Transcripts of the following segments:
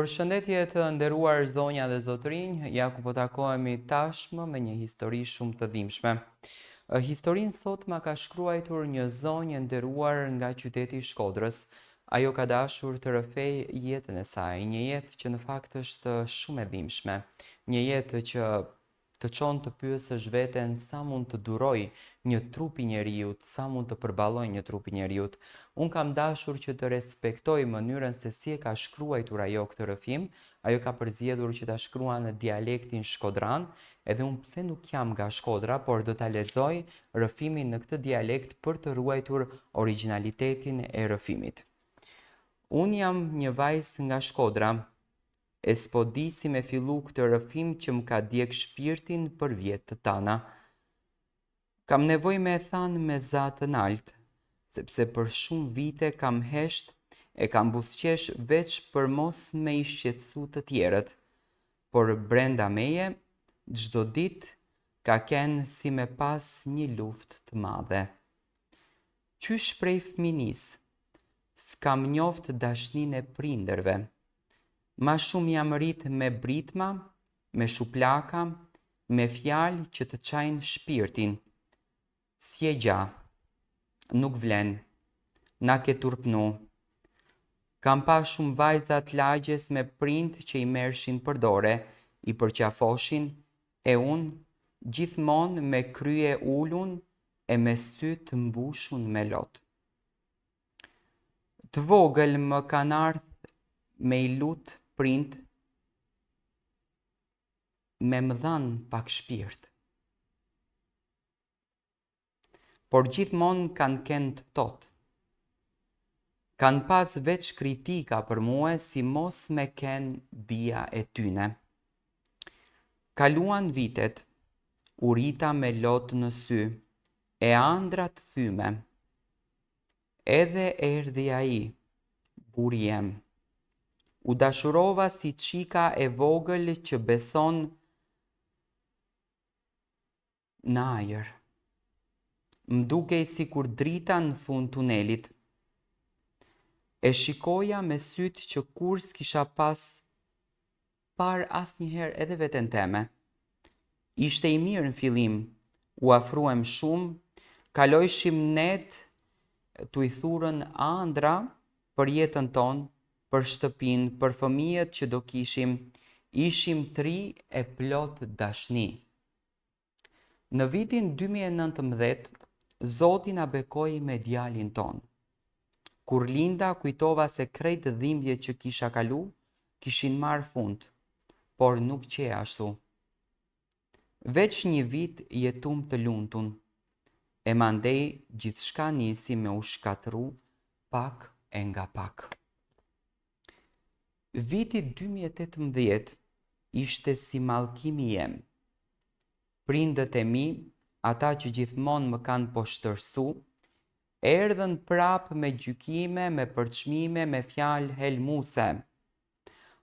Përshëndetje të nderuar zonja dhe zotrinj, ja ku po takohemi tashmë me një histori shumë të dhimbshme. Historinë sot ma ka shkruar një zonjë e nderuar nga qyteti i Shkodrës. Ajo ka dashur të rrëfej jetën e saj, një jetë që në fakt është shumë e dhimbshme, një jetë që të çon të pyesësh veten sa mund të duroj një trup i njeriut, sa mund të përballoj një trup i njeriut. Unë kam dashur që të respektoj mënyrën se si e ka shkruar ajo këtë rrëfim. Ajo ka përzgjedhur që ta shkruaj në dialektin shkodran, edhe unë pse nuk jam nga Shkodra, por do ta lexoj rrëfimin në këtë dialekt për të ruajtur origjinalitetin e rrëfimit. Unë jam një vajzë nga Shkodra. E s'po di si me fillu këtë rrëfim që më ka djeg shpirtin për vjetë të tana. Kam nevoj me e thanë me zatën altë, sepse për shumë vite kam hesht e kam busqesh veç për mos me i shqetësu të tjerët, por brenda meje, çdo ditë ka kenë si me pas një luftë të madhe. Qysh prej fëminis, s'kam njoft dashnin e prinderve. Ma shumë jam rrit me britma, me shuplaka, me fjalë që të çajnë shpirtin. Si e gja, nuk vlen, na ke turpnu. Kam pa shumë vajzat lagjes me prind që i mershin për dore, i përqafoshin, e unë gjithmonë me krye ulun e me sy të mbushun me lot. Të vogël më kanë ardhur me i lut prind me më dhanë pak shpirt. Por gjithmonë kanë kenë të tot. Kanë pas veç kritika për mua si mos me kenë bia e tyne. Kaluan vitet, u rita me lot në sy, e andrat thyme. Edhe erdhi ai, buri jem. U dashurova si qika e vogël që beson në ajër. M'dukej si kur drita në fund tunelit. E shikoja me sytë që kur s'kisha pas par asnjëherë edhe veten teme. Ishte i mirë në fillim, u afruem shumë, kalojshim net t'u i thurën andra për jetën tonë, për shtëpin, për fëmijët që do kishim, ishim tri e plot dashni. Në vitin 2019, Zoti na bekoi me djalin ton. Kur linda kujtova se krejt dhimbjet që kisha kalu, kishin marrë fund, por nuk qe ashtu. Veç një vit jetum të luntun, e mandej gjithçka nisi me u shkatru pak e nga pak. Viti 2018 ishte si mallkimi jem. Prindët e mi, ata që gjithmonë më kanë poshtërsu, erdhën prap me gjykime, me përçmime, me fjalë helmuse.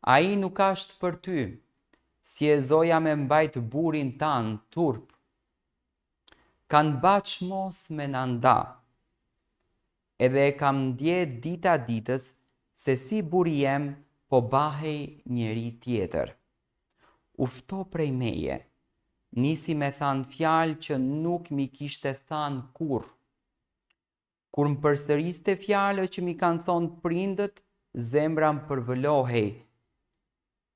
Ai nuk ashtë për ty, si e zoja me mbajt burin tanë, turp. Kanë baq mos me nanda. Edhe e kam ndje dita ditës se si buri jem po bahej njeri tjetër. Ufto prej meje, nisi me thanë fjalë që nuk mi kishte thanë kur. Kur më përsëriste fjalë që mi kanë thonë prindët, zemra më përvëlohej,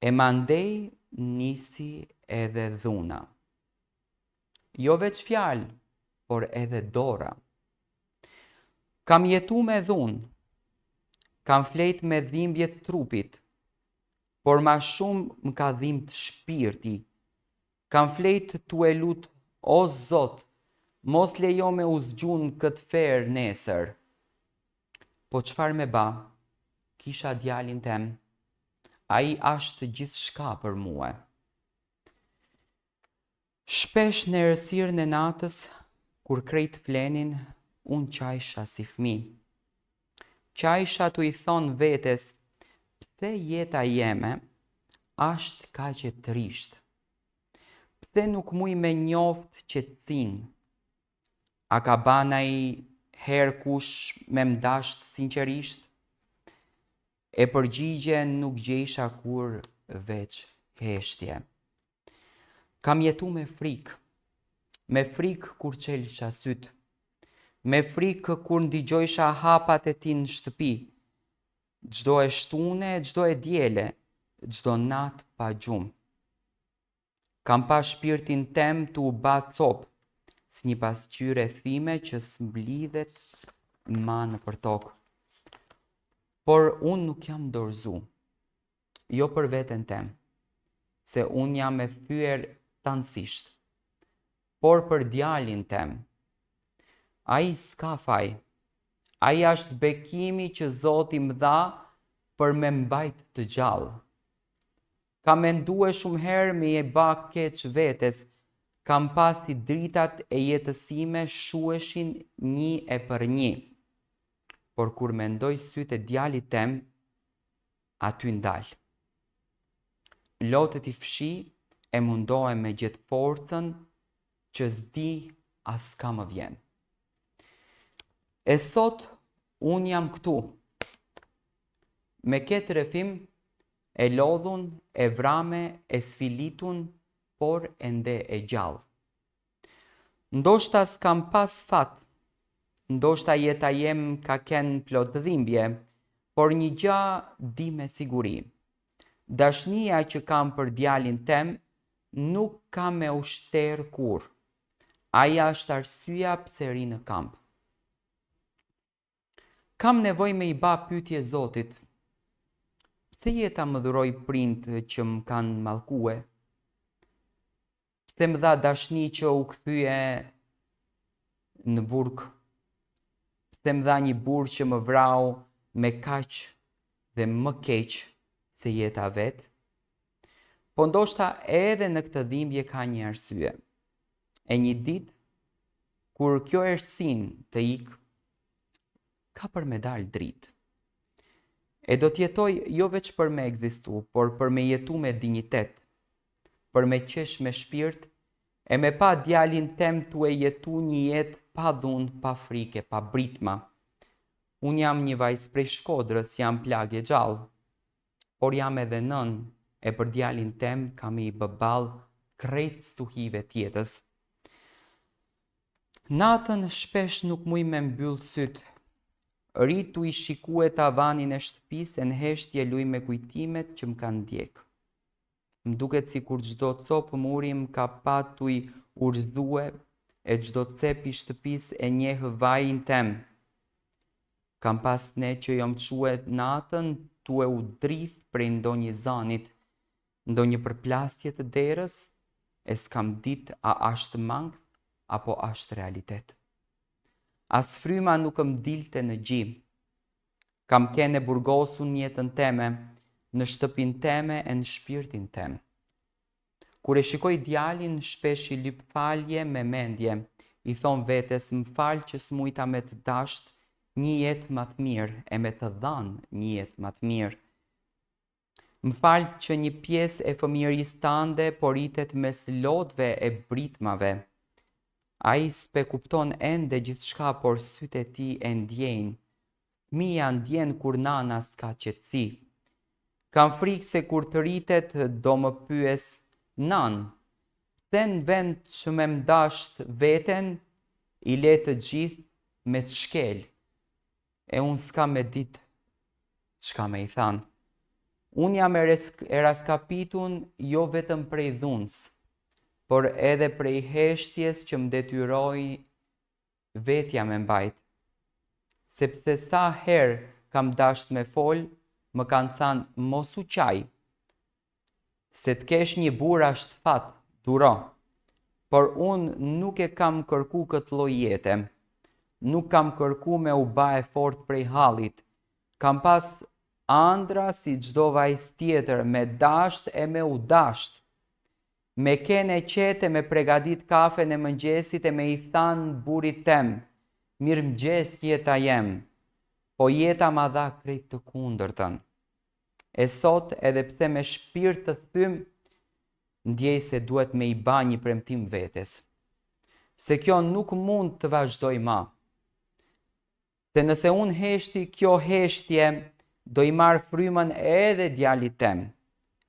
e mandej nisi edhe dhuna. Jo veç fjalë, por edhe dora. Kam jetu me dhunë, kam flet me dhimbjet trupit, por ma shumë më ka dhimbt shpirti. Kam flet tu e lut, o Zot, mos lejo me u zgjun këtë ferë nesër. Po çfar me ba, kisha djalin tem, ai ashtë gjithçka për mua. Shpesh në errësirën e natës, kur krejt flenin, unë qajsha si fmi. Qajsha tu i thonë vetes, pse jeta jeme ashtë kaq e trisht. Pse nuk muj me njoft qetësinë? A ka bana i herë kush me mdasht sinqerisht? e përgjigje nuk gjejsha kur veç heshtje. Kam jetu me frikë kur qelsha syt, me frikë kur ndigjojsha hapat e ti në shtëpi, gjdo e shtune, gjdo e djele, gjdo nat pa gjumë. Kam pa shpirtin tem të u ba copë, si një pasqyre thime që s'mblidhet ma në për tokë. Por unë nuk jam dorëzu, jo për veten tem, se unë jam e thyer tanësisht, por për djalin tem. Ai s'ka faj, ai është bekimi që Zoti më dha për me mbajt të gjallë. Kam mendue shumë herë me e ba keq vetes, kam pasti dritat e jetësime shueshin një e për një. Por kur mendoj sytë e djalit tem, aty ndal. Lotët i fshi e mundohem me gjetë forcën që s'di as ka më vjen. E sot unë jam këtu, me këtë rrëfim e lodhun, e vrame, e sfilitun, por ende e gjallë. Ndoshta s'kam pas fat, ndoshta jeta jem ka ken plot dhimbje, por një gja di me siguri. Dashnia që kam për djalin tem nuk ka me ushter kur. Aja është arsyeja pse ri në kamp. Kam nevoj me i ba pyetje Zotit. Pse jeta më dhuroi prindë që më kanë mallkue? Pse më dha dashni që u kthye në burg? Pse më dha një burg që më vrau me kaq dhe më keq se jeta vet? Po ndoshta edhe në këtë dhimbje ka një arsye. E një ditë, kur kjo ersin të ik, ka për me dalë dritë. E do t'jetoj jo veç për me egzistu, por për me jetu me dignitet, për me qesh me shpirt, e me pa djalin tem t'u e jetu një jetë pa dhun, pa frike, pa britma. Unë jam një vajzë prej Shkodrës, jam plagë e gjallë, por jam edhe nën, e për djalin tem kam i bëball krejt stuhive tjetës. Natën shpesh nuk muj me mbyll syt. Rritu i shikue tavanin e shtëpisë e në heshtje luj me kujtimet që më kanë ndjek. Më duket si kur gjdo copë muri më ka patu i urzdue e gjdo cep i shtëpisë e njehë vajin tem. Kam pas ne që jom que natën tu e u drith prej ndonjë zanit, ndonjë përplasje të derës, e s'kam dit a ashtë mangë apo ashtë realitet. As fryma nuk më dilte në gjim. Kam kene burgosun jetën teme, në shtëpin teme e në shpirtin tem. Kur e shikoj djalin, shpesh i lyp falje me mendje, i thon vetes më fal që s'mujta me të dasht një jetë më të mirë e me të dhanë një jetë më të mirë. Më fal që një pjesë e fëmijërisë tande poritet mes lodhve e britmave. Ai s'pe kupton ende gjithçka, por sytë e tij e ndjejnë. Fëmia ndjen kur nana s'ka qetësi. Kam frikë se kur të rritet do më pyes, nan, pse në vend që me mdasht veten, i le të gjithë me të shkel, e unë s'ka me dit çka me i than. Unë jam e raskapitun jo vetëm prej dhunës, por edhe prej heshtjes që më detyroj vetja me mbajt. Sepse sa herë kam dasht me fol, më kanë thanë mos u qaj. Se të kesh një burr është fat, duro. Por unë nuk e kam kërku këtë lloj jete. Nuk kam kërku me u ba e fort prej hallit. Kam pas andra si çdo vajzë tjetër, me dasht e me u dasht. Me kene qete me pregadit kafe në mëngjesit e me i thanë burit tem, mirë mëngjes jeta jem, po jeta ma dha krejt të kundërtën. E sot edhe pse me shpirt të thym, ndjej se duhet me i ba një premtim vetes. Se kjo nuk mund të vazhdoj ma. Se nëse unë heshti kjo heshtje, do I marr frymën edhe djalit tem.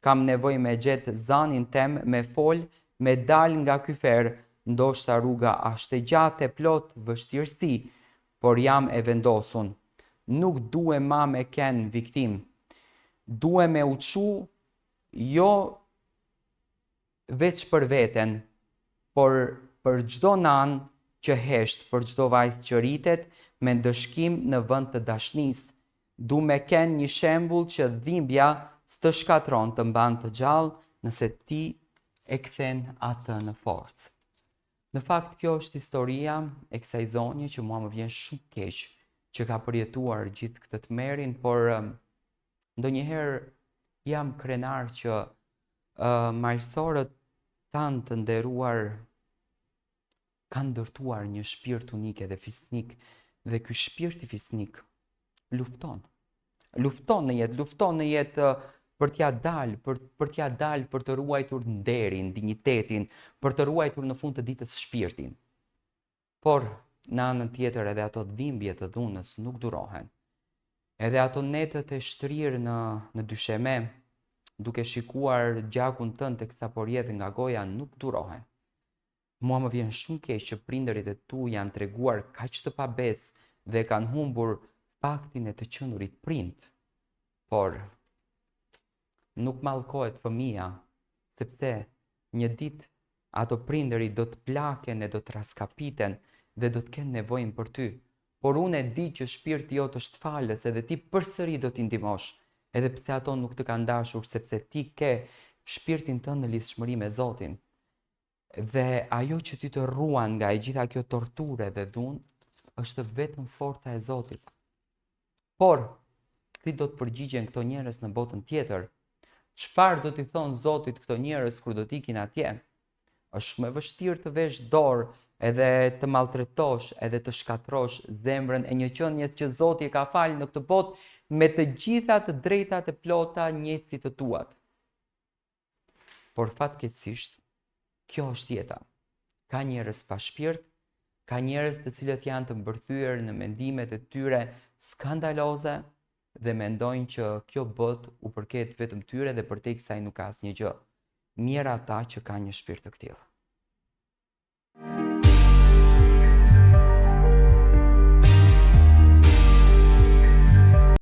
Kam nevojë me gjetë zanin tem, me fol, me dal nga ky ferr, ndoshta rruga është e gjatë e plot vështirësi, por jam e vendosun. Nuk due ma me ken viktim. Due me u çu, jo veç për veten, por për çdo nan që hesht, për çdo vajzë që rritet me ndëshkim në vend të dashnisë. Du me ken një shembull që dhimbja s'të shkatron, të mban të gjallë nëse ti e kthen atë në forcë. Në fakt kjo është historia e kësaj zonje që mua më vjen shumë keq që ka përjetuar gjithë këtë tmerrin, por ndonjëherë jam krenar që majsorët tanë të nderuar kanë ndërtuar një shpirt unik edhe fisnik, dhe ky shpirt i fisnik lufton. Lufton në jetë për t'ja dalë, për të ruajtur nderin, dinjitetin, për të ruajtur në fund të ditës shpirtin. Por në anën tjetër edhe ato dhimbje të dhunës nuk durohen. Edhe ato netët e shtrirë në dysheme, duke shikuar gjakun tënd teksa po rjedh nga goja, nuk durohen. Mua më vjen shumë keq që prindërit e tu janë treguar kaq të pabes dhe kanë humbur faktin e të qenurit prind. Por nuk mallkohet fëmia, sepse një ditë ato prindërit do të plaken e do të raskapiten dhe do të kenë nevojën për ty. Por unë e di që shpirti jot është falës edhe ti përsëri do t'i ndihmosh, edhe pse ato nuk të kanë dashur, sepse ti ke shpirtin tënd në lidhshmëri me Zotin. Dhe ajo që ti të ruan nga e gjitha kjo torturë dhe dhunë është vetëm forca e Zotit. Por si do të përgjigjen këto njerëz në botën tjetër? Çfarë do t'i thonë Zotit këto njerëz kur do t'ikin atje? Është shumë e vështirë të vesh dorë edhe të maltretosh edhe të shkatrosh zemrën e një qenies që Zoti e ka falë në këtë botë me të gjitha të drejtat e plota njëjtë si të tuat. Por fatkeqësisht, kjo është jeta. Ka njerëz pa shpirt, ka njerëz të cilët janë të mbërthyer në mendimet e tyre skandaloze dhe mendojnë që kjo botë u përket vetëm tyre dhe përtej kësaj nuk ka asnjë gjë. Mirë ata që kanë një shpirt të tillë.